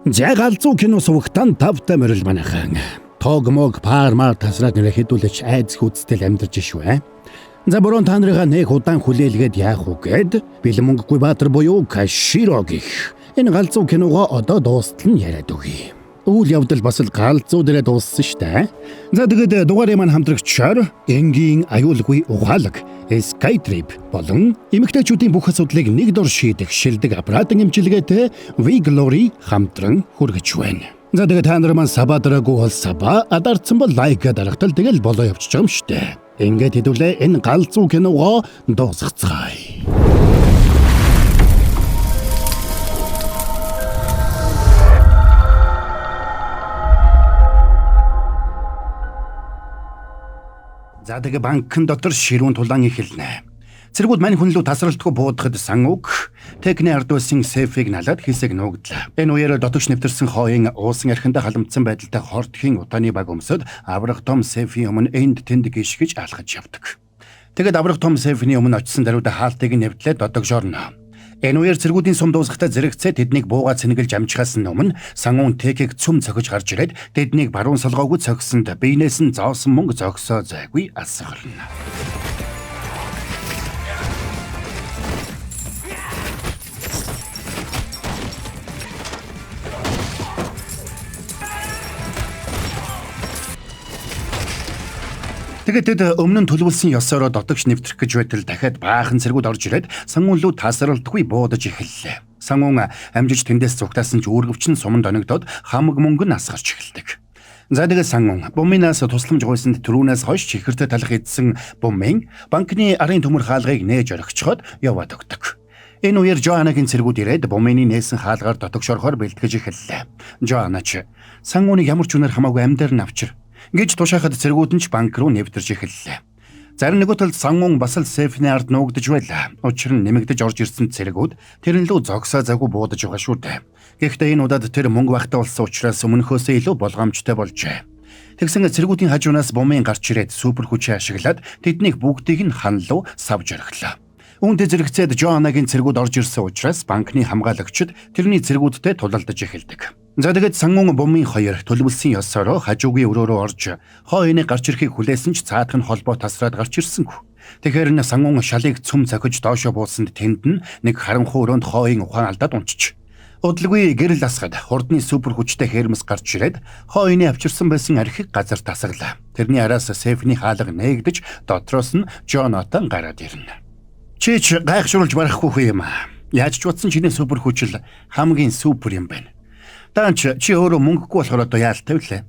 Жагалзуу кино сувагтан тавтай морил манайхан. Тогмог пармар тасраад нэрэ хэдүүлж айц хүчтэй амьдарч шүү. За буруу та нарыгаа нэг удаан хүлээлгээд яах вэ гэд Бэлэмөнгөгүй Баатар буюу Каширо гэх энэ галзуу киногоо одоо дуустал нь яриад өгье. Үйл явдал бас л галзуу дээрээ дууссан штэ. За тэгээд дугаарыг маань хамтрагчаар энгийн аюулгүй угаалаг Skytrip болон эмэгтэйчүүдийн бүх асуудлыг нэг дор шийдэх шилдэг аппаратын эмчилгээтэй V-Glory хамтран хүргэж байна. За тэгээд та нар маань сабаа дараагүй бол сабаа адарцсан бол лайк дарахтал тэгэл болоо явчих юм штэ. Ингээд хэдүүлээ энэ галзуу киногоо дуусгацгаая. За тэгээ банкн дотор ширүүн тулаан эхэлнэ. Цэргүүд мань хүн лүү тасралтгүй буудахад сангуг техникийн ард байсан сейфийг налаад хэсэг нуугдлаа. Энэ үеэр дотогш нэвтэрсэн хооён уусан архиндаа халамтсан байдалтай хортхийн утааны баг өмсөд аврах том сейфийн өмнө энд тэнд гიშгэж алхаж явдаг. Тэгэд аврах том сейфийн өмнө очисон даруйда хаалтыг нэвтлээд додогшорно. Энэ үеэр цэргүүдийн сум дуусахтаа зэрэгцээ тэднийг буугаа цэнгэлж амжихаас өмнө сангуун техийг цөм цохиж гарч ирээд тэднийг баруун солгоогүй цогсонд биенээс нь зоосон мөнгө зогсоо зайгүй асгарна. Тэгээд өмнө нь төлөвлөсөн ёсороо дотогш нэвтрэх гэж байтал дахиад баахан цэргүүд орж ирээд сангуун лүү тасралтгүй буудаж эхэллээ. Сангуун амжиж тэндээс зүгтаасан ч үүргэвч нь суманд оногдоод хамаг мөнгө нь асгарч эхэлдэг. За тэгээд сангуун бумынаас тусламж гуйсанд түрүүнээс хойш чихэртэй талах эдсэн бумын банкны арын төмөр хаалгыг нээж орхичход яваад өгдөг. Энэ үеэр Жоанагийн цэргүүд ирээд бумыны нээсэн хаалгаар дотогш орохоор бэлтгэж эхэллээ. Жоана ч сангууныг ямар ч үнээр хамаагүй амьдаар нь авчир гэж тушаахад цэргүүд нь ч банк руу нэвтэрч эхэллээ. Зарим нэг талд сангуун бас л сейфний ард нуугдж байлаа. Учир нь нэмэгдэж орж ирсэн цэргүүд тэрэн лүү зогсоо загу буудаж байгаа шүү дээ. Гэхдээ энэ удаад тэр мөнгө багтаа болсон учраас өмнөхөөсөө илүү болгоомжтой болжээ. Тэгсэн цэргүүдийн хажуунаас бумын гарч ирээд супер хүчээ ашиглаад тэднийг бүгдийг нь хан руу савж орхилоо. Үүнтэй зэрэгцээд Жоанагийн цэргүүд орж ирсэн учраас банкны хамгаалагчид тэрний цэргүүдтэй тулалдаж эхэлдэг. За тэгээд сангуун бумын хоёр төлөвлөсөн ёсороо хажуугийн өрөөрөө орж хооёны гарч ирэхийг хүлээсэн ч цаадах нь холбоо тасраад гарч ирсэнгүй. Тэгэхээр н сангуун шалыг цөм цохиж доошоо буусанд тэнд нь нэг харанхуй өрөөнд хооён ухаан алдаад унчиж. Удалгүй гэрэл асгад хурдны супер хүчтэй хермес гарч ирээд хооёны авчирсан байсан архийг газар тасаглаа. Тэрний араас сейфний хаалга нээгдэж дотроос нь Джонатан гараад ирнэ. Чи гайхшруулж барахгүй юм аа. Яаж ч утсан чиний супер хүчил хамгийн супер юм байна. Таанч чи өөрөө мөнгөгүй болохоор одоо яалтай вүлээ.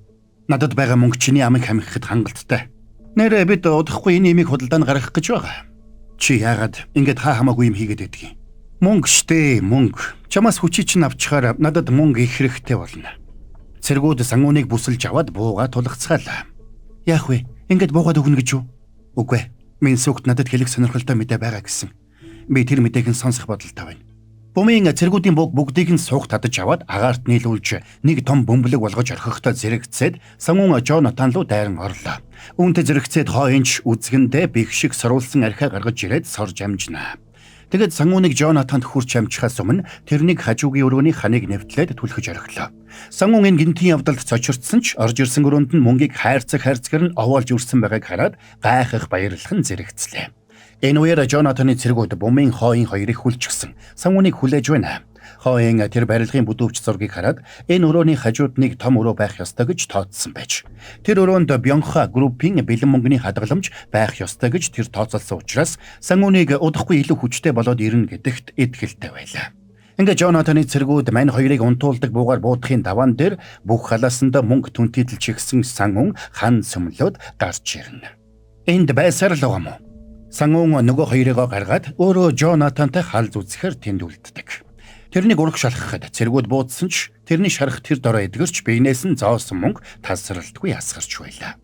Надад байгаа мөнгө чиний амийг хамихад хангалттай. Нэрээ бид удахгүй энэ имийг худалдаанд гаргах гэж байгаа. Чи яагаад ингэж хамаагүй юм хийгээд байдгийг? Мөнгө штэ мөнгө. Чамаас хүчийг чинь авчихаар надад мөнгө их хэрэгтэй болно. Цэргүүд сангууныг бүсэлж аваад бууга тулгацгаалаа. Яах вэ? Ингэж буугаад өгнө гэж юу? Үгүй. Минь сүгт надад хэлэх сонирхолтой мэдээ байгаа гэсэн. Би тэр мэдээг нь сонсох бодолтой байна. Бумын цэргүүдийн бүгдийг нь суух татаж аваад агаарт нийлүүлж нэг том бөмбөлөг болгож орхихдоо зэрэгцээд сангуун Джонатан руу дайран орлоо. Үүнтэй зэрэгцээд хооёнч үзгэндээ бих шиг сорулсан архиа гаргаж ирээд сорж амжнаа. Тэгэд сангууныг Джонатанд хүрч амжихаас өмнө тэрнийг хажуугийн өрөөний ханыг нэвтлээд түлхэж орхилоо. Сангуун энэ гинтийн явдалд цочирдсан ч орж ирсэн өрөөнд нь мөнгийг хайрцагэр нь овоолж үрсэн байгааг хараад гайхах баярлах нь зэрэгцлээ. Энэ үеэр Джонатаны цэргүүд бумын хооён хоёрыг хүлчихсэн. Сангууныг хүлээж байна. Хооён тэр барилгын бүдүүвч зургийг хараад энэ өрөөний хажууд нэг том өрөө байх ёстой гэж тооцсон байж. Тэр өрөөнд Бёнха группийн бэлэн мөнгөний хадгаламж байх ёстой гэж тэр тооцоолсон учраас сангууныг удахгүй илүү хүчтэй болоод ирнэ гэдэгт итгэлтэй байлаа. Ингээ Джонатаны цэргүүд мань хоёрыг унтуулдаг буугаар буудахын даваан дээр бүх халаасанд мөнгө түнтийдэлж игсэн сангуун хан сүмлөөд гарч ирнэ. Энд байсаар л байгаа мó. Сангуун нөгөө хоёрыгоо гаргаад өөрөө Джонатантай хал зүзэхээр тэнд үлддэг. Тэрнийг урах шалгахад цэргүүд буудсан ч тэрний шарах тэр дороо эдгэрч биенээс нь зоосон мөнгө тасралтгүй асгарч байлаа.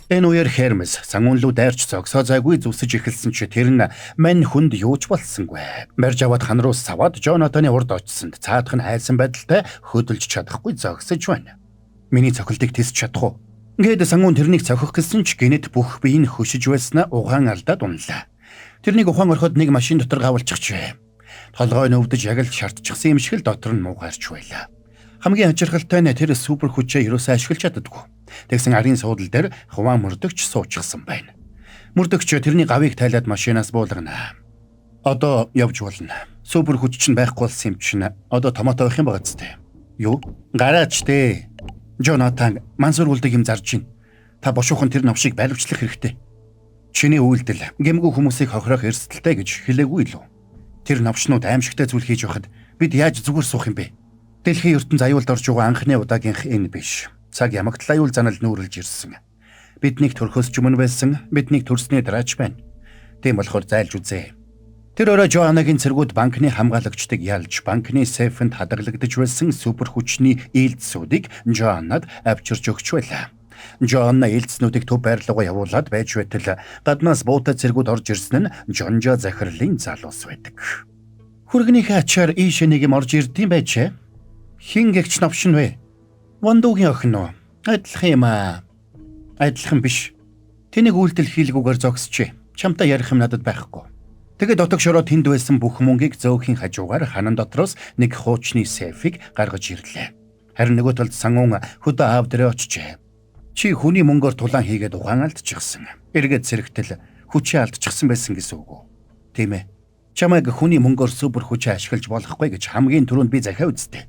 Энэ үеэр Хермес сангуун руу дайрч зогсоо зайгүй зүсэж эхэлсэн чи тэр нь мань хүнд юуч болсонгүй. Барьж аваад хан руу саваад Жонатаны урд очсонд цаадах нь хайсан байдалтай хөдөлж чадахгүй зогсож байна. Миний цохилтыг тисч чадах уу? Ингээд сангуун тэрнийг цохих гэсэн ч гинэт бүх бие нь хөшиж байснаа ухаан алдаад унлаа. Тэрнийг ухаан ороход нэг машин дотор гавалчихжээ. Толгой нь өвдөж яг л шартчихсан юм шиг л дотор нь муугарч байлаа. Хамгийн хачирхалтай нь тэр супер хүчээ ерөөсөө ашиглаж чаддаггүй. Тэгсэн арын суудлал дээр хуваан мөрдөгч суучихсан байна. Мөрдөгч тэрний гавыг тайлаад машинаас буулгана. Одоо явж болно. Супер хүч чинь байхгүй болсон юм чинь. Одоо томото авах юм байгаа зү. Юу? Гараач дээ. Жонатан мансуур үлдэг юм зарж гин. Та бошуухан тэр навшиг байлвчлах хэрэгтэй. Чиний үйлдэл гэмгүй хүмүүсийг хохирох эрсдэлтэй гэж хэлээгүй лүү. Тэр навчнууд аимшигтай зүйл хийж байхад бид яаж зүгээр суух юм бэ? Дэлхийн ертөнц аюулд орж байгаа анхны удаагийнх энэ биш. Цаг ямагт аюул занал нүүрлж ирсэн. Биднийг төрхөөс ч өмнө байсан, биднийг төрсний дараач байна. Тийм болохоор зайлж үзье. Тэр өрөө Жоанагийн цэргүүд банкны хамгаалагчдыг ялж, банкны сейфэнд хадгалагдаж байсан супер хүчний ээлжсүүдийг Жоанад авчирч өгч байлаа. Жоанна ээлжснүүдийг төв байрлалгаа явуулаад байж байтал гаднаас буутай цэргүүд орж ирсэн нь Жонжо захирлын залуус байдаг. Хүргэнийхээ ачаар ийш нэг юм орж ирдэм байжээ. Хин гэгч навшин вэ? Вандуугийн охин уу? Адилхан юм аа. Адилхан биш. Тэнийг үйлдэл хийлгүүгээр зогсчээ. Чамтай ярих юм надад байхгүй. Тэгээд дотог шороо тэнд байсан бүх мөнгийг зөөхийн хажуугаар ханан дотроос нэг хуучны сейфийг гаргаж ирлээ. Харин нөгөө талд сангуун хөдөө аав дээрээ очижээ. Чи хүний мөнгөөр тулаан хийгээд ухаан алдчихсан. Эргээд зэрэгтэл хүчээ алдчихсан байсан гэсэн үг үү? Тийм ээ. Чамайг хүний мөнгөөр супер хүчээ ашиглаж болохгүй гэж хамгийн түрүүнд би захиа үзтээ.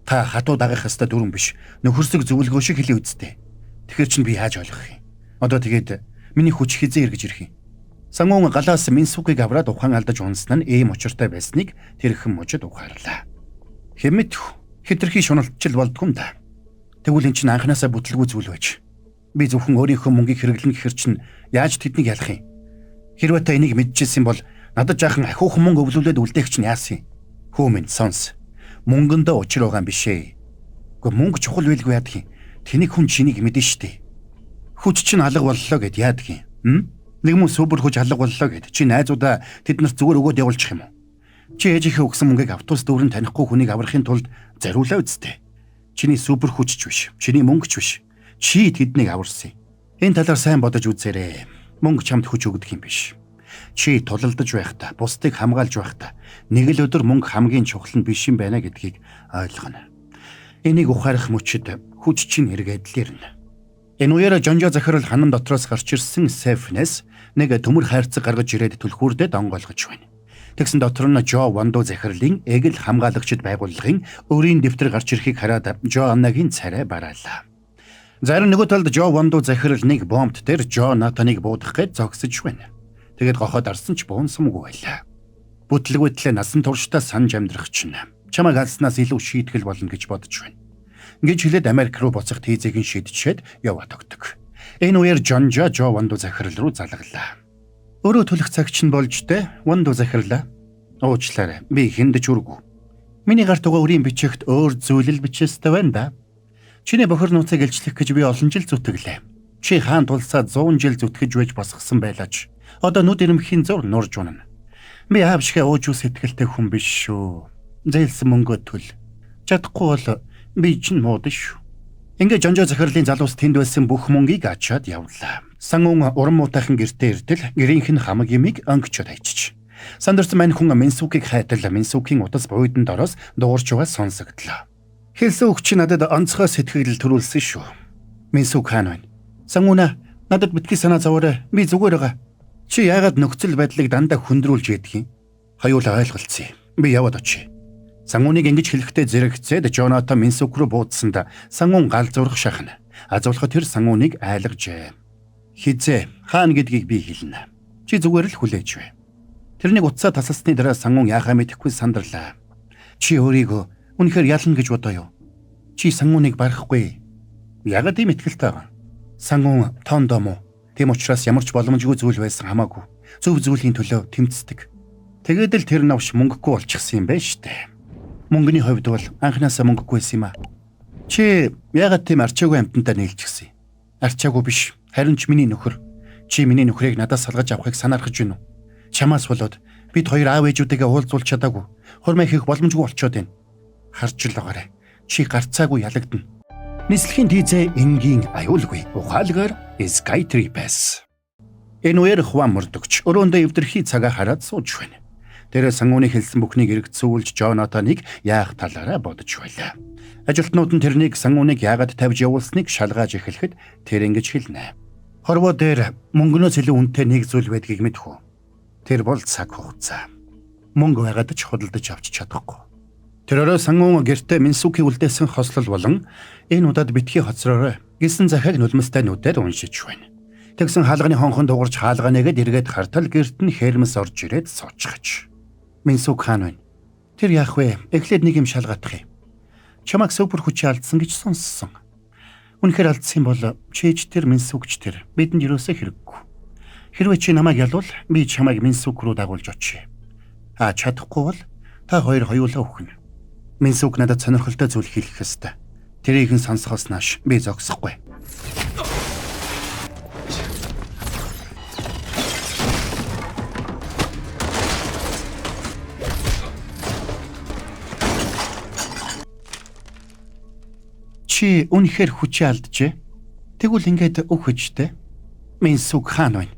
Та хатуу дагах хэвээр дүрэн биш. Нөхөрсөг зөвлөгөө шиг хэлээ үзтээ. Тэгэхэр чинь би яаж ойлгох юм? Одоо тэгээд миний хүч хизээ эргэж ирэх юм. Сангуун галаас Минсукийг авраад ухаан алдаж унсан нь ийм учиртай байсныг тэрхэн мужид ухаарлаа. Хэмэт хитрхи шуналтчил болдгүй юм да. Тэгвэл эн чинь анханасаа бүтлгүй зүйл байж. Би зөвхөн өөрийнхөө мөнгийг хэрэглэн гэхэр чинь яаж тэднийг ялах юм? Хэрвээ та энийг мэдчихсэн бол надад жаахан ахиухан мөнгө өвлүүлээд үлдээх чинь яасан юм? Хөө минь сонс. Мөнгөндөө учир байгаа юм биш ээ. Гэхдээ мөнгө чухал байлгүй яадаг юм. Тэнийг хүн чинийг мэдэн штэ. Хүч чинь алга боллоо гэд яадаг юм? Нэг мөн супер хүч алга боллоо гэд чи найзуудаа тэднэрт зүгээр өгөөд явуулчих юм уу? Чи ээжийнхээ өгсөн мөнгийг автобус дүүрэн танихгүй хүнийг аврахын тулд зориулаа үсттэй. Чиний супер хүч ч биш. Чиний мөнгө ч биш. Чи тэднийг аварсан. Энэ талаар сайн бодож үзээрэй. Мөнгө чамд хүч өгдөг юм биш. Чи тулалдаж байхдаа, бусдыг хамгаалж байхдаа нэг л өдөр мөнгө хамгийн чухал нь биш юм байна гэдгийг ойлгоно. Энийг ухаарах мөчид хүч чинь эргээд л ирнэ. Энэ үеэр Жонжо захирал ханан дотроос гарч ирсэн сейфнээс нэг төмөр хайрцаг гаргаж ирээд түлхүүрдэд онгойлгож байна. Тэгсэн дотор нь Жо Вандо захирлын эгэл хамгаалагчид байгууллагын өрийн дэвтэр гарч ирэхийг хараад Жоаннагийн царай бараалаа. Зарим нөгөө талд Жо Вандо захирал нэг бомбт дээр Жонатаныг буудах гэж зогсож байна. Тэгээд гохоод арсан ч буунсамгүй байлаа. Бүтлэгвэтлээ насан туршдаа санаж амьдрах чинь чамайг алснаас илүү шийтгэл болно гэж бодож байна. Гэж хэлээд Америк руу буцах тийзийг нь шийдчихэд яваад өгдөг. Энэ үеэр Жонжо Жо Вандо захирал руу залглаа. Өөрөө төлөх цагч нь болж тэ Вандо захирлаа. Уучлаарай. Би хиндэж үргүү. Миний гарт байгаа өрийн бичигт өөр зүйлэл бичээстэй байна да. Чиний бохор нууцыг илчлэх гэж би олон жил зүтгэлээ. Чи хаан тулсаад 100 жил зүтгэж байж босгосон байлаач. Одоо нүд ирэмхийн зур нурж унана. Би аавшгаа ууж ус сэтгэлтэй хүн биш шүү. Зээлсэн мөнгөө төл. Чадахгүй бол би чинь мууд шүү. Ингээ Жонжо захирлын залуус тэнд байсан бүх мөнгийг ачаад явлаа. Сангуун уран муутайхан гэртээ иртэл гэрийнх нь хамаг ямиг өнгөчөд хайчиж. Сандарсан мань хүн Минсукийг хайтал Минсукийн утас буйданд ороос дуурч байгаа сонсогдлоо. Хэлсэн үг чи надад онцгой сэтгэл төрүүлсэн шүү. Минсук хаан байна. Сангууна надад битгий санаа зовоорой. Би зүгээр байгаа. Чи яагаад нөхцөл байдлыг дандаа хүндрүүлж яддаг юм? Хоёулаа ойлголцъя. Би яваад очие. Сангууныг ингэж хэлэхдээ зэрэгцээд Жонатан Минсук руу буудсанд сангуун гал зурх шахна. Азуулхад тэр сангууныг айлгажээ. Хизээ хаан гэдгийг би хэлнэ. Чи зүгээр л хүлээж бай. Тэрнийг утсаа тасалсны дараа сангуун яахаа мэдэхгүй сандарлаа. Чи өөрийгөө үнэхээр ялна гэж бодоо юу? Чи сангууныг барахгүй. Ягаад ийм итгэлтэй байгаа? Сангуун тоондоо мó. Тэм учраас ямар ч боломжгүй зүйл байсан хамаагүй. Зөв зүйлийн төлөө тэмцдэг. Тэгээд л тэр навш мөнгөгүй болчихсон юм байна штэ. Мөнгөний хувьд бол анханасаа мөнгөгүй байсан юм а. Чи ягаад тийм арчаагүй амтантай нийлчихсэн? Арчаагүй биш. Харин ч миний нөхөр. Чи миний нөхрийг надаас салгаж авахыг санаархаж байна уу? Чамаас болоод бид хоёр аав ээжүүдтэйгээ уулзуулж чадаагүй. Хурмаа хийх боломжгүй болчиход байна. Харж л байгаарай. Чи гарцаагүй ялагдана. Нислэгийн дизээ энгийн аюулгүй. Ухаалгаар Skytrip-с. Энэ үеэр Хуан мөрдөгч өрөөндөө эвдэрхий цагаа хараад сууж байна. Тэр сангууны хэлсэн бүхнийг эргэцүүлж Джонатаныг яах талаараа бодож байлаа. Ажилтнууд нь тэрнийг сангууныг яагаад тавьж явуулсныг шалгааж эхлэхэд тэр ингэж хэлнэ. Хорвоо дээр мөнгөнөөс илүү үнэтэй нэг зүйл байдгийг мэдхүү. Тэр бол цаг хугацаа. Мөнгө байгаад ч худалдаж авч чадахгүй. Тэр орой сангуун гэртээ Минсуки үлдээсэн хослол болон энэ удаад битгий хоцророо гэсэн захиаг нулимстай нүдээр уншиж байна. Тэгсэн хаалганы хонхон дуурж хаалгаа нэгэд эргээд хартал гэрт нь Хермес орж ирээд суучихж. Минсук хаан байна. Тэр яах вэ? Эхлээд нэг юм шалгаадах юм. Чамайг супер хүчээ алдсан гэж сонссон. Үнэхээр алдсан бол чийж тэр Минсукч тэр бидэнд юусаа хэрэггүй. Хэрвээ чи намайг ялвал би чамайг Минсук руу дагуулж очие. Чадахгүй бол та хоёр хоёулаа үхнэ. Минсук надад сонирхолтой зүйл хэлэх ёстой. Тэрийг нь сонсохоос нааш би зогсохгүй. Чи үнэхээр хүчээ алджээ. Тэгвэл ингээд өгөхөжтэй. Минсук хаан байна.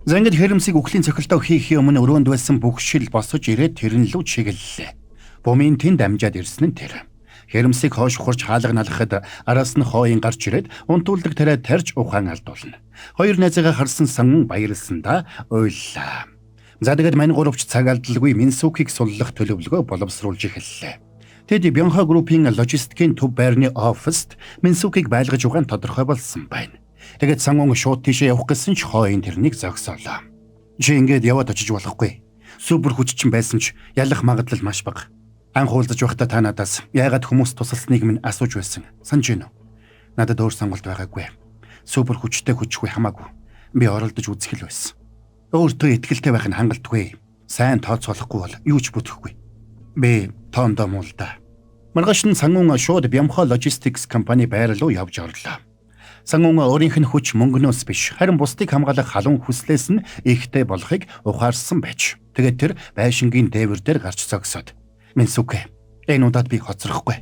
Зангид Хермесийг үхлийн цохилтоо хийхийн өмнө өрөөнд байсан бүх шил босож ирээд тэрэн лүү чиглэлээ. Бумын тэнд амжаад ирсэн нь тэр. Хермесийг хоош хурж хаалга налахад араас нь хооён гарч ирээд унтуулдаг тарай тарж ухаан алдуулна. Хоёр найзаагаа харсан сангун баярлсандаа уйллаа. За тэгээд мань гуравч цаг алдалгүй Минсукийг суллах төлөвлөгөө боловсруулж эхэллээ. Тэд Бёнха группийн логистикийн төв байрны оффист Минсукийг байлгаж угаан тодорхой болсон байна. Тэгээд сангун шууд тийшээ явах гэсэн ч хооён тэрнийг зогсоолоо. Чи ингээд яваад очиж болохгүй. Супер хүч чинь байсан ч ялах магадлал маш бага. Анх уулзаж байхдаа та надаас яагаад хүмүүс тусалсныг минь асууж байсан. Санаж байна уу? Надад өөр сонголт байгаагүй. Супер хүчтэй хүчгүй хамаагүй. Би оролдож үзэх л байсан. Өөртөө итгэлтэй байх нь хангалтгүй. Сайн тооцоолохгүй бол юу ч бүтэхгүй. Би тоондоо муулдаа. Маргааш нь сангун шууд Бямха Logistics компани байр руу явж орлоо. Сангун өөрийнх нь хүч мөнгөнөөс биш, харин бусдыг хамгаалах халуун хүслээс нь ихтэй болохыг ухаарсан байж. Тэгээд тэр байшингийн дээвэр дээр гарч зогсоод Минсуке, энэ удаад би хоцрохгүй.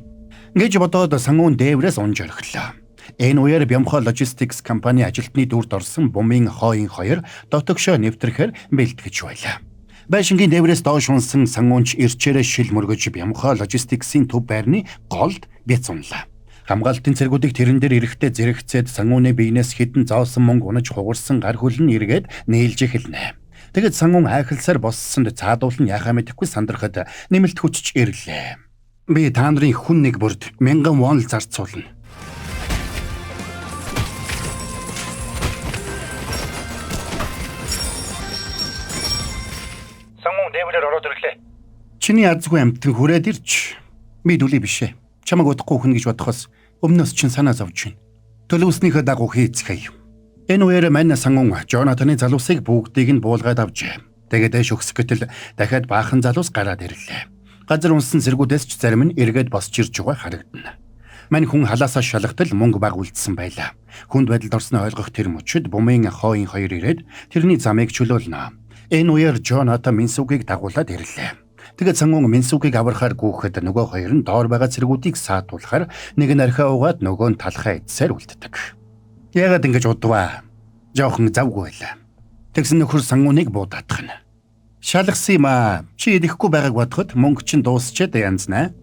Гэж бодоод сангун дээврээс унж орхилоо. Энэ үеэр Бямха Logistics компани ажилтны дүрд орсон бумын хооён хоёр дотогшоо нэвтрэхээр бэлтгэж байлаа. Байшингийн дээврээс доош унсан сангуунч ирчээрээ шил мөргөж Бямха Logistics-ийн төв байрны голд бяцунлаа. Хамгаалтын цэргүүдийг тэрэн дээр эрэхтэй зэрэгцээд сангууны биенээс хідэн зоосон мөнгө унаж хугарсан гар хөл нь эргээд нээлж эхэлнэ. Тэгэд сангуун айхалсаар боссонд цаадуул нь яхаа мэдэхгүй сандрахад нэмэлт хүчж ирлээ. Би та нарын хүн нэг бүрд 1000 вон л зарцуулна. Сангуун дээврээр ороод ирлээ. Чиний азгүй амтэн хүрээд ирч. Би дүлий бишээ. Чамайг удахгүй хүн гэж бодохоос өмнөөс чинь санаа зовж байна. Төлөвснийхөө дагуу хийцгээе. Энэ үеэр мань сангун Джонатаны залуусыг бүгдийг нь буулгаад авчээ. Тэгээд дэш өгсөх гэтэл дахиад баахан залуус гараад ирлээ. Газар унсан зэргүүдээс ч зарим нь эргээд босч ирж байгаа харагдана. Мань хүн халаасаа шалгатал мөнгө баг үлдсэн байлаа. Хүнд байдалд орсноо ойлгох тэр мөчөд бумын хооён хоёр ирээд тэрний замыг чөлөөлнө. Энэ үеэр Джонатан Минсукийг дагуулад ирлээ. Тэгээд сангун Минсукийг аврахаар гүйхэд нөгөө хоёр нь доор байгаа цэргүүдийг саатуулахаар нэг нь архиа угаад нөгөө нь талхаа эдсээр үлддэг. Яагаад ингэж удваа? Жохон завгүй байлаа. Тэгсэн нөхөр сангуныг буудаадах нь. Шалгасан юм аа. Чи идэхгүй байгааг бодоход мөнгө чинь дуусчаад янзнаа.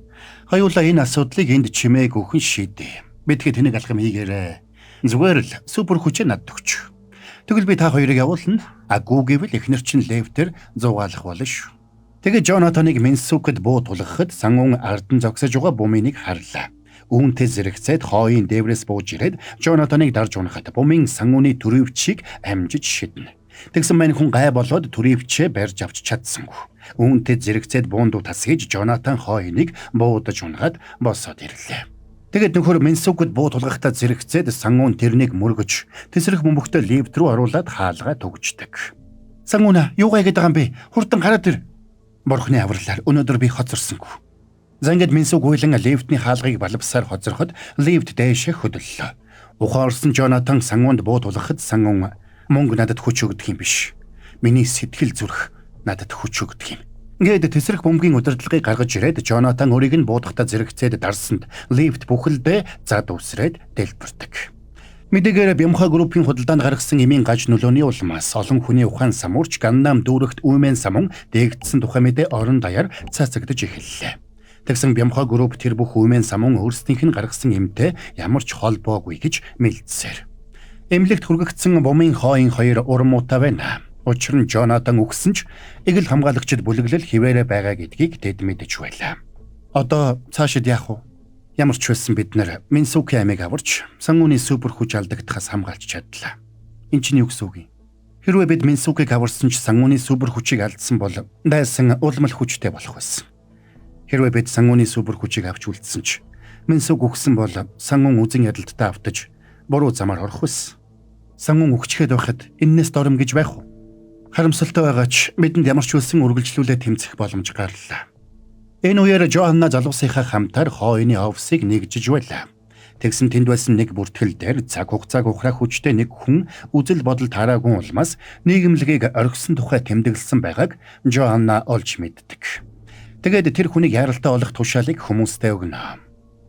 Хоёулаа энэ асуудлыг энд чимээг өхөн шийдээ. Би тэгэхэд тэнийг алхам хийгээрэй. Зүгээр л супер хүчээ надад өгч. Тэгвэл би та хоёрыг явуулна. Агуу гэвэл эхнэр чинь левтер зугаалах болно шүү. Тэгээд Джонатаныг Минсукэд буу тулгахад сангун ардан зогсож байгаа бумыныг харлаа. Үүнтэй зэрэгцээд хооён дээврээс бууж ирээд Джонатаныг дарж унахад бумын сангууны төрөвчийг амжиж шиднэ. Тэгсэн мань хүн гай болоод төрөвчээ барьж авч чадсангүй. Үүнтэй зэрэгцээд буундуу тасгийж Джонатан хооёныг буудаж унгаад босоод ирлээ. Тэгээд нөхөр Минсукэд буу тулгахтаа зэрэгцээд сангуун тэрнийг мөргөж тесрэх бөмбөгтөө лифт рүү оруулаад хаалгаа түгждэг. Сангууна юугаа гэдэг юм бэ? Хурдан гараад ир. Борхны авралаар өнөөдөр би хоцорсонгүй. За ингээд Минсук уйлан лифтний хаалгыг балбсаар хоцороход лифт дээшээ хөдөллөө. Ухаалсан Жонатан сангуунд буу тулгахад сангун мөнгө надад хүч өгдөг юм биш. Миний сэтгэл зүрх надад хүч өгдөг юм. Ингээд тесрэх бөмбөгийн удирдлагыг гаргаж ирээд Жонатан өрийг нь буудахтаа зэрэгцээд дарсанд лифт бүхэлдээ зад үсрээд дэлбэрдэг. Мэдээгээр Бямха группийн худалдаанд гаргасан эмийн гаж нөлөөний улмаас олон хүний ухаан самуурч Ганнам дүүрэгт Үймэн самун дээгдсэн тухай мэдээ орон даяар цацагдж эхэллээ. Тэгсэн Бямха групп тэр бүх Үймэн самун өөрсдийнх нь гаргасан эмтэй ямар ч холбоогүй гэж мэлдсээр. Эмнэлэгт хүргэгдсэн бомын хооин хоёр урмуутай байна. Учир нь Жонатан өгсөн ч эгэл хамгаалагчид бүлэглэл хിവэрэ байгаа гэдгийг тэд мэдэж байлаа. Одоо цаашид яах вэ? Ямар ч байсан бид нар Минсуки аймыг аварч сангууны супер хүч алдагдахаас хамгаалж чадлаа. Энд чинь юу гэсэн үг юм? Хэрвээ бид Минсукиг аварсан ч сангууны супер хүчийг алдсан бол дайсан улмал хүчтэй болох байсан. Хэрвээ бид сангууны супер хүчийг авч үлдсэн ч Минсук өгсөн бол сангуун үзэн ядалтаа автаж буруу замаар орох байсан. Сангуун өгчгээд байхад эннээс дором гэж байх уу? Харамсалтай байгаа ч бидэнд ямар ч үлсэн үргэлжлүүлээ тэмцэх боломж гарлаа. Энэ үеэр Жоанна залуусынхаа хамтаар хооёны офисыг нэгжиж байлаа. Тэгсэн тэнд байсан нэг бүртгэл дээр цаг хугацааг ухраах хүчтэй нэг хүн үзэл бодол таараагүй улмаас нийгэмлэгийг орхисон тухай тэмдэглэсэн байгааг Жоанна олж мэддэг. Тэгээд тэр хүнийг яралтай олох тушаалыг хүмүүстэй өгнө.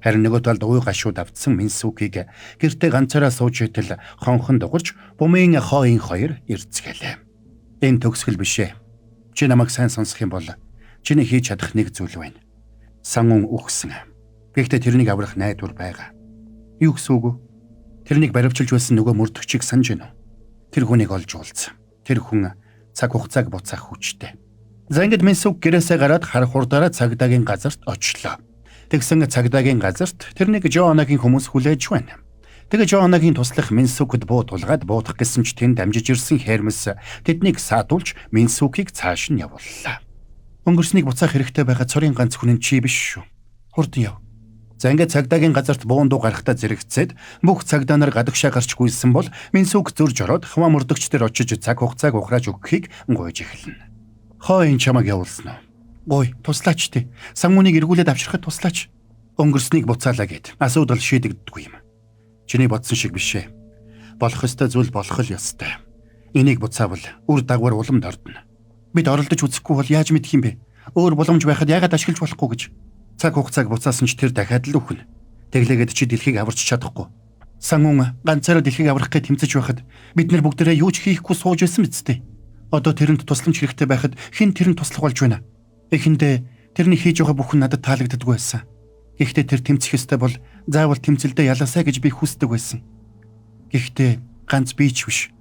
Харин нөгөө талд уй гашууд автсан Минсукийг гэртээ ганцаараа сууж итэл хонхон дугарч бумын хооён хоёр ирцгэлээ. Энэ төгсгөл биш ээ. Чи намайг сайн сонсох юм бол чиний хийж чадах нэг зүйл байна. Сангун үхсэн. Гэхдээ тэрнийг аврах найдвар байгаа. Юу гэсэн үг вэ? Тэрнийг баривчилж байсан нөгөө мөрдөгчийг санаж байна уу? Тэр хүнийг олж уулзсан. Тэр хүн цаг хугацааг буцаах хүчтэй. За ингээд Минсук гэрээсээ гараад хар хурдаараа цагдаагийн газарт очлоо. Тэгсэн цагдаагийн газарт тэрнийг Жоанагийн хүмүүс хүлээж байна. Тэгээ Жоанагийн туслах Минсукд буу тулгаад буудах гэсэн ч тэнд амжиж ирсэн Хермес тэднийг саадуулж Минсукийг цааш нь явууллаа. Өнгөрснийг буцаах хэрэгтэй байгаа цорын ганц хүн нь чи биш шүү. Хурдан яв. За ингээд цагдаагийн газарт буундуу гарахтаа зэрэгцээд бүх цагдаа нар гадагшаа гарч гүйсэн бол Минсук зөрж ороод хаваа мөрдөгчдөр очиж цаг хугацааг ухрааж өгөхийг гуйж эхэлнэ. Хоо энэ чамаг явуулсан уу? Гой, туслаач тий. Сангуныг эргүүлээд авчрахад туслаач. Өнгөрснийг буцаалаа гэд асуудал шийдэгддэггүй юм. Чиний бодсон шиг биш ээ. Болох ёстой зүйл болох л ёстой. Энийг буцаавал үр дагавар уламд ордно. Бид оролдож үзэхгүй бол яаж мэдэх юм бэ? Өөр боломж байхад яагаад ашиглаж болохгүй гэж. Цаг хугацааг буцаасан ч тэр дахиад л үхнэ. Тэглээгээд чи дэлхийг аварч чадахгүй. Сангун ганцаараа дэлхийг аврах гэж тэмцэж байхад бид нар бүгдээрээ юу ч хийхгүй сууж байсан биз дээ. Одоо тэрэнд тусламж хэрэгтэй байхад хэн тэрэнд туслах болж байна? Эхэндээ тэрний хийж байгаа бүхэн надад таалагддаггүй байсан. Гэхдээ тэр тэмцэх ёстой бол заавал тэмцэлдээ ялаасаа гэж би хүсдэг байсан. Гэхдээ ганц би ч биш.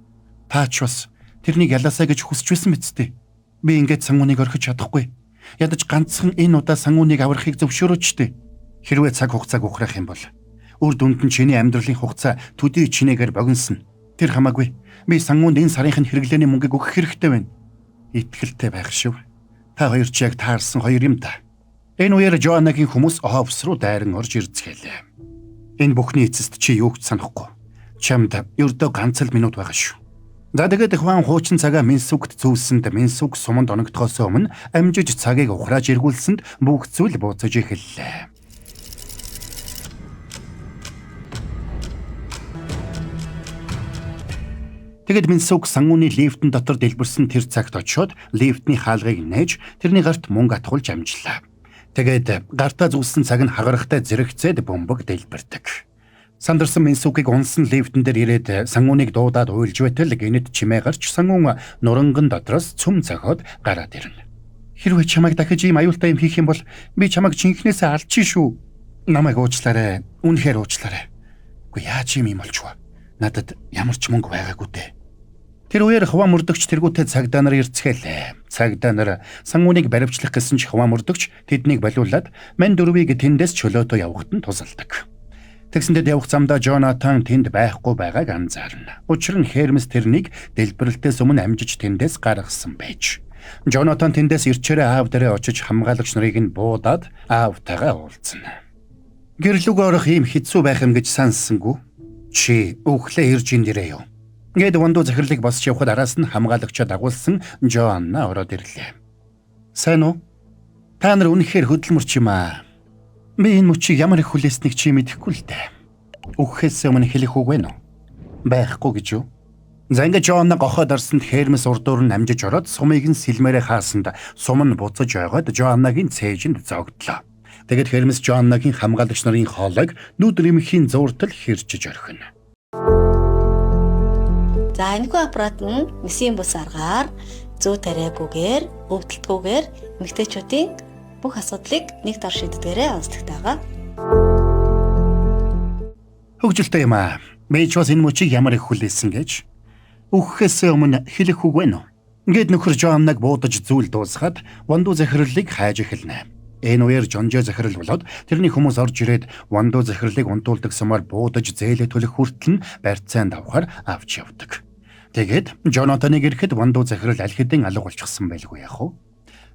Та ч бас тэрнийг ялаасаа гэж хүсэж байсан биз дээ. Би ингээд сангууныг орхиж чадахгүй. Ядаж ганцхан энэ удаа сангууныг аврахыг зөвшөөрөөч дээ. Хэрвээ цаг хугацааг ухраах юм бол үр дүнд нь чиний амьдралын хугацаа төдий чинээгээр богиносно. Тэр хамаагүй. Би сангуунд энэ сарынх нь хэрэглээний мөнгийг өгөх хэрэгтэй байна. Итгэлтэй байх шив. Та хоёр ч яг таарсан хоёр юм та. Энэ үеэр Жоанагийн хүмүүс офис руу дайран орж ирцгэлээ. Энэ бүхний эцэст чи юу ч санахгүй. Чамд ердөө ганц л минут байгаа шүү. За тэгээд хван хуучин цагаа Минсукт зүүсэнд Минсук суманд оногдохоос өмнө амжиж цагийг ухрааж эргүүлсэнд бүх зүйл буцаж эхэллээ. Тэгэд Минсук сангууны лифтэн дотор дэлбэрсэн тэр цагт очиод лифтний хаалгыг нээж тэрний гарт мөнгө атгуулж амжлаа. Тэгээд гартаа зүүссэн цаг нь хагарахтай зэрэгцээд бөмбөг дэлбэрдэг. Сандарсан Минсукийг унсан лифтэн дээр ирээд сангууныг дуудаад уйлж байтал гинэт чимээ гарч сангуун нуранган дотроос цөм цохоод гараад ирнэ. Хэрвээ чамайг дахиж ийм аюултай юм хийх юм бол би чамайг жинхнээсээ алчин шүү. Намайг уучлаарай. Үнэхээр уучлаарай. Үгүй яаж юм болчихвоо. Надад ямар ч мөнгө байгаагүй дээ. Тэр үеэр хаваа мөрдөгч тэргүүтээ цагдаа нар ирцгэлээ. Цагдаа нар сангууныг баривчлах гэсэн ч хаваа мөрдөгч тэднийг болиулаад мань дөрвийг тэндээс чөлөөтөө явахад нь тусалдаг. Тэгсэндээ явах замдаа Жонатан тэнд байхгүй байгааг анзаарна. Учир нь Хермес тэрнийг дэлбэрэлтээс өмнө амжиж тэндээс гаргасан байж. Жонатан тэндээс ирчээрээ аав дээрээ очиж хамгаалагч нарыг нь буудаад аавтайгаа уулзна. Гэрлүг орох юм хэцүү байх юм гэж санссангүй. Чи өглөө ирж индэрээ юу? Гэд вандуу захирлыг босч явхад араас нь хамгаалагчаа дагуулсан Жоанна ороод ирлээ. Сайн уу? Та нар үнэхээр хөдөлмөрч юм аа. Би энэ мөчийг ямар их хүлээснийг чи мэдэхгүй л дээ. Үхэхээс өмнө хэлэх үг вэ нэ? Байхгүй гэж юу? За ингээд Жон гохоод орсонд Хермес урдуур нь амжиж ороод сумыг нь сэлмээрээ хаасанд сум нь буцаж ойгоод Жоаннагийн цээжинд зогдлоо. Тэгэд Хермес Жоаннагийн хамгаалагч нарын хоолойг нүд римхийн зууртал хэрчиж орхино. За энэхүү аппарат нь Месийн бус аргаар зүү тариагүйгээр, өвдөлтгүйгээр эмэгтэйчүүдийн бүх асуудлыг нэг дор шийддгээрээ онцлогтойгоо. Хөгжилтэй юм аа. Мэж бас энэ мөчийг ямар их хүлээсэн гэж. Үхэхээс өмнө хэлэх үг вэ нэ? Ингээд нөхөр Жоаннаг буудаж зүйл дуусгаад Ванду захирлыг хайж эхэлнэ. Энэ үеэр Жонжо захирал болоод тэрний хүмүүс орж ирээд Ванду захирлыг унтуулдаг сумаар буудаж зээлээ төлөх хүртэл нь барьцаанд авахар авч явдаг. Тэгээд Жонатаныг ирэхэд Ванду захирал аль хэдийн алга болчихсон байлгүй яах вэ?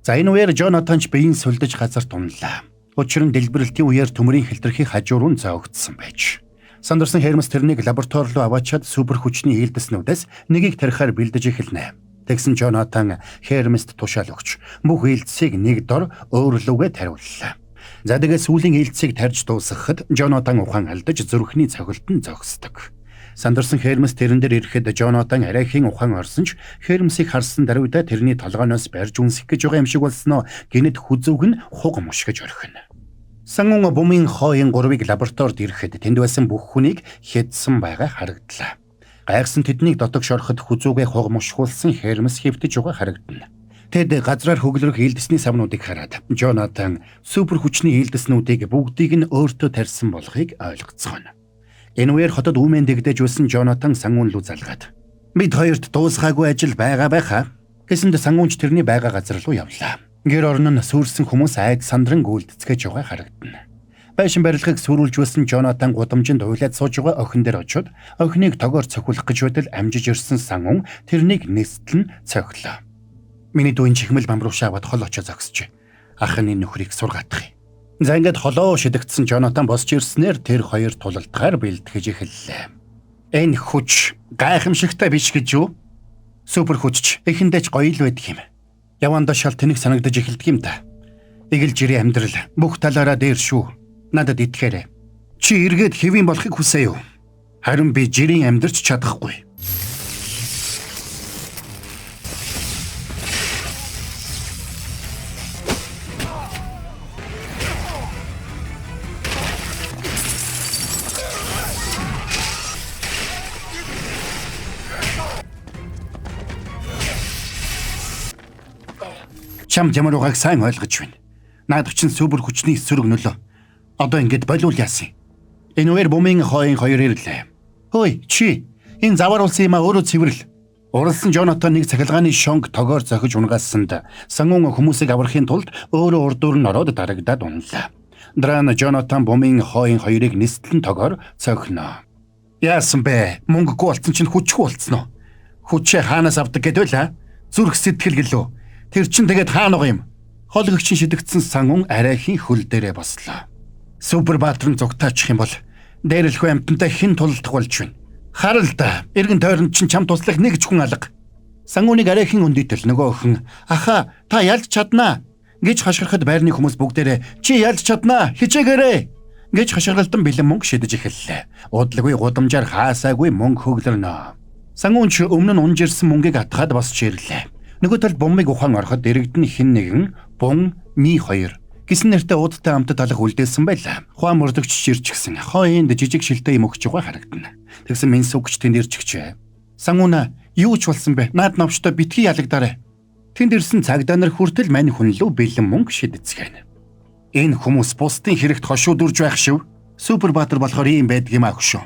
За энэ үеэр Жонатанч биеийн сүлдэж газар тунлаа. Учир нь дэлбэрэлтийн үеэр төмрийн хэлтэрхий хажуу руу зоогдсон байж. Сандарсан Хермес тэрнийг лаборатори руу аваачаад супер хүчний ээлдэснүүдээс нэгийг тарихаар бэлдэж эхэлнэ. Тэгсэн Жонатан Хермест тушаал өгч бүх ээлцийг нэг дор өөрлөвгөө тариуллаа. За тэгээд сүүлийн ээлцийг тарьж дуусгахад Жонатан ухаан алдаж зүрхний цохилтон зогсдог. Сандарсан Хермес тэрэн дээр ирэхэд Жонатан арайхийн ухаан орсон ч Хермесийг харсан даруйда тэрний толгойноос барьж үнсэх гэж байгаа юм шиг болсноо гинэд хүзүүг нь хуг мушгиж орхино. Сангун бумын хооён гурвыг лабораторид ирэхэд тэнд байсан бүх хүнийг хэдсэн байгаа харагдлаа. Гайхсан тэднийг дотог шороход хүзүүгээ хуг мушгуулсан Хермес хэвтэж байгаа харагдана. Тэд газраар хөглөрөх ээлдэсний савнуудыг хараад Жонатан супер хүчний ээлдэснүүдийг бүгдийг нь өөртөө тарьсан болохыг ойлгоцгооно. Энэ үеэр хотод үмэн дэгдэж байсан Жонатан сангун руу залгаад бид хоёрт дуусгаагүй ажил байгаа байхаа гэсэнд сангунч тэрний байгаа газар руу явлаа. Гэр орон нь сүрсэн хүмүүс айд сандран гүйлдэцгэж байгаа харагдана. Байшин барилгыг сүрүүлж байсан Жонатан гудамжинд уйлаад сууж байгаа охин дээр очиод охиныг тогоор цохиулах гэж байтал амжиж ирсэн сангун тэрнийг нэстлэн цохилоо. Миний дүүн чихмэл бамруушаа аваад хол очоо зогсож. Ахны нөхрийг сургаадах юм. За ингээд холоо шидэгдсэн Жонатан босч ирснээр тэр хоёр тулалдгаар бэлтгэж эхэллээ. Энэ хүч гайхамшигтай биш гэж юу? Супер хүчч эхэндээч гоё л байдаг юм. Явандаа шал тэнэг санагдаж эхэлдэг юм да. Игэл жирийн амьдрал бүх талаараа дээр шүү. Надад итгэхээрэй. Чи эргээд хэвийн болохыг хүсэе юу? Харин би жирийн амьдрч чадахгүй. Чам ямар угааг сайн ойлгож байна. Наадах чинь супер хүчний эсрэг нөлөө. Одоо ингэж болиул яасан. Энэ үеэр бумын хооён хоёр ирлээ. Хөөе чи энэ завар улсын юм өөрөө цэвэрл. Уралсан Жонатан нэг цахилгааны шонг тогоор зохиж унгаасанд сангун хүмүүсийг аврахын тулд өөрөө урдуур нь ороод дарагдаад унлаа. Драна Жонатан бумын хооён хоёрыг нистлэн тогоор цохино. Яасан бэ? Мөнгөгүй болцсон чинь хүчгүй болцсон уу? Хүчээ хаанаас авдаг гэдвэл зүрх сэтгэл гэлөө. Тэр чин тэгээд хаана байгаа юм? Хологчийн шидэгдсэн сангун арайхийн хөл дээрээ бослоо. Супер баатрын зугтаачих юм бол дээрлэхүй амтантай хэн тулдах болж байна? Харал да. Эргэн тойронд чинь чам туслах нэг ч хүн алга. Сангуныг арайхийн өндийтэл нөгөө охин аха та ялж чаднаа гэж хашгирахад байрны хүмүүс бүгдээрээ чи ялж чаднаа хичээгээрэй гэж хашгиралтан бэлэн мөнгө шидэж эхэллээ. Удалгүй гудамжаар хаасаагүй мөнгө хөглөрнө. Сангунч өмнө нь унжирсан мөнгийг атгаад босч ирлээ. Нөгөө талд бумыг ухаан ороход дэрэгдэн хин нэгэн бун ми 2 гисэн нэртэй уудтай амтад алах үлдээсэн байлаа. Хуан мөрдөгч ширчгсэн хооёнд жижиг шилтэй юм өгч байгаа харагдана. Тэгсэн менс өгч тэнд ирчихжээ. Сангуна юу ч болсон бэ? Наад новчтой битгий ялагдаарай. Тэнд ирсэн цагдаа нар хүртэл мань хүн лөө бэлэн мөнгө шидэцгэн. Энэ хүмүүс бусдын хэрэгт хошуудурж байх шив. Супер баатар болохоор ийм байдаг юм аахгүй шүү.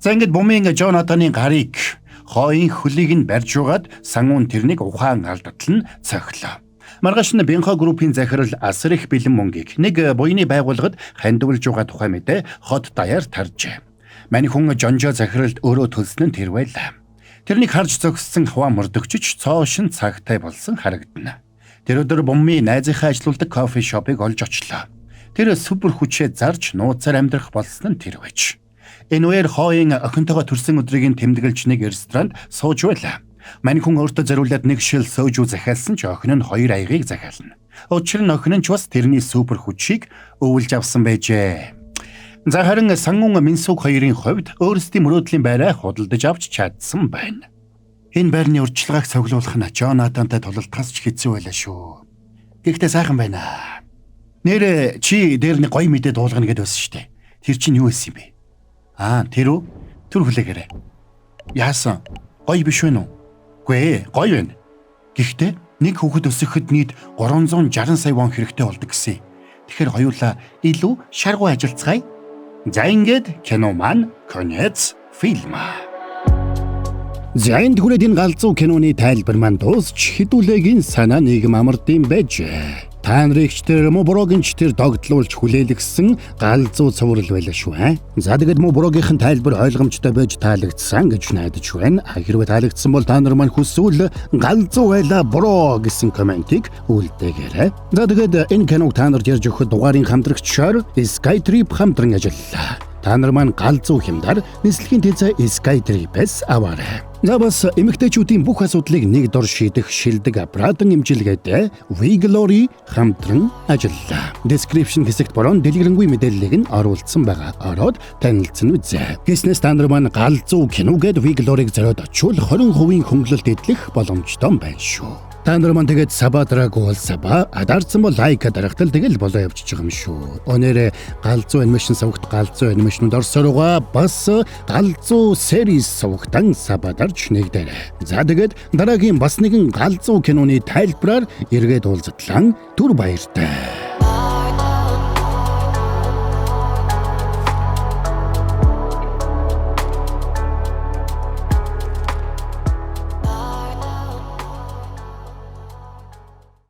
За ингээд бумын Жонатаны гарыг хооён хөлийг нь барьж угаад сангун тэрнийг ухаан алдатлан цохилоо. Маргааш нь Бенхо группийн захирал асар их бэлэн мөнгийг нэг буйны байгууллагад хандивлж байгаа тухай мэдээ хот даяар таржээ. Мань хүн Жонжо захиралд өөрөө төлсөн нь тэр байлаа. Тэрнийг харж зогссон хаваа мөрдөгчч цоошин цагтай болсон харагдана. Тэр өдөр бумын найзынхаа ажилладаг кофе шопыг олж очлоо. Тэр супер хүчээ зарж нууцаар амьдрах болсон нь тэр байж. Энэ үеэр хооён охинтойгоо төрсөн өдрийг тэмдэглэж нэг ресторанд сууж байлаа. Мань хүн өөртөө зориулаад нэг шил сөөжүү захиалсан ч охин нь 2 аягийг захиална. Учир нь охин нь ч бас тэрний супер хүчийг өвлж авсан байжээ. За харин Сангун Минсуг хоёрын хувьд өөрсдийн мөрөөдлийн байраа худалдаж авч чадсан байна. Энэ байрны урьдчилгааг цуглуулах нь Джонатантай тулалдахаас ч хэцүү байлаа шүү. Гэхдээ сайхан байна. Нэр чи дээр нэг гоё мэдээ дуулгана гэдээ байсан шүү дээ. Тэр чинь юу байсан юм бэ? Тэр үү? Түр хүлээгээрэй. Яасан? Гоё биш вэ нүү? Гүй ээ, гоё байна. Гэхдээ нэг хүүхэд өсгөхөд нийт 360 сая вон хэрэгтэй болдог гэсэн. Тэгэхээр хоёулаа илүү шаргуу ажиллацгаая. За ингээд кино маань конец фильма. За энэ түрээд энэ галзуу киноны тайлбар маань дуусч хэдүүлээгийн санаа нийгэм амардсан байжээ. Та нарыгчдэр моброгинчдэр догдлуулж хүлээлгсэн галзуу цуврал байлаа шүү. За тэгээд моброгийнхэн тайлбар ойлгомжтой байж таалагдсан гэж найдаж байна. Хэрвээ таалагдсан бол та нар маань хүсвэл галзуу байла бро гэсэн комментиг үлдээгээрэй. За тэгээд энэ киног та нарт ярьж өгөх дугаарын хамтрагчаар Skytrip хамтран ажиллалаа. Та нар маань галзуу хямдар нислэгийн тэнцээ Skytrip-с аваарай. За бас эмэгтэйчүүдийн бүх асуудлыг нэг дор шийдэх шилдэг аппаратын имчилгээтэй WeGlory хамтран ажиллалаа. Description хэсэгт борон дэлгэрэнгүй мэдээллийг нь оруулсан байгаа. Ороод танилцсан үзье. Гэснээр та нар маань галзуу киногээд WeGlory-г зориод очивол 20% хөнгөлөлт эдлэх боломжтой байна шүү. Та нар маань тэгээд сабадраагүй бол саба адарсан бол лайк дарахтал тэгэл болоо явчихж байгаа юм шүү. Өнөөрэ галзуу анимашн сувагт галзуу анимашнууд орсороо бас галзуу series сувагтан сабадарч нэгдэрэ. За тэгээд дараагийн бас нэгэн галзуу киноны тайлбараар эргээд уулзтлаа. Түр баяртай.